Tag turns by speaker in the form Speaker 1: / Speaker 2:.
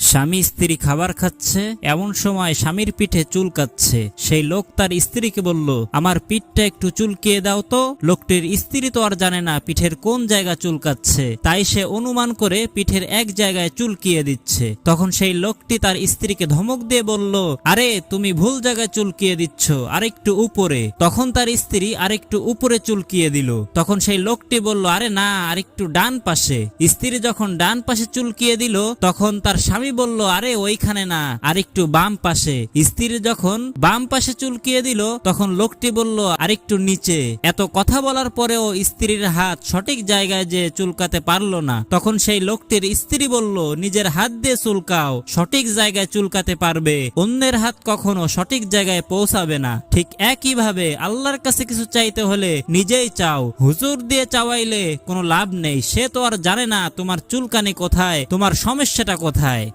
Speaker 1: স্বামী স্ত্রী খাবার খাচ্ছে, এমন সময় স্বামীর পিঠে চুলকাচ্ছে। সেই লোক তার স্ত্রীকে বলল, আমার পিঠটা একটু চুলকিয়ে দাও তো। লোকটির স্ত্রী তো আর জানে না পিঠের কোন জায়গা চুলকাচ্ছে, তাই সে অনুমান করে পিঠের এক জায়গায় চুলকিয়ে দিচ্ছে। তখন সেই লোকটি তার স্ত্রীকে ধমক দিয়ে বলল, আরে তুমি ভুল জায়গায় চুলকিয়ে দিচ্ছ, আরেকটু উপরে। তখন তার স্ত্রী আরেকটু উপরে চুলকিয়ে দিল। তখন সেই লোকটি বলল, আরে না, আরেকটু ডান পাশে। স্ত্রী যখন ডান পাশে চুলকিয়ে দিল, তখন তার স্বামী বলল, আরে ওইখানে না, আরেকটু বাম পাশে। স্ত্রী যখন বাম পাশে চুলকিয়ে দিল, তখন লোকটি বলল, আরেকটু নিচে। এত কথা বলার পরেও স্ত্রীর হাত সঠিক জায়গায় যে চুলকাতে পারলো না। তখন সেই লোকটির স্ত্রী বলল, নিজের হাত দিয়ে চুলকাও, সঠিক জায়গায় চুলকাতে পারবে, অন্যের হাত কখনো সঠিক জায়গায় পৌঁছাবে না। ঠিক একইভাবে আল্লাহর কাছে কিছু চাইতে হলে নিজেই চাও, হুজুর দিয়ে চাওয়াইলে কোনো লাভ নেই। সে তো আর জানে না তোমার চুলকানি কোথায়, তোমার সমস্যাটা কোথায়।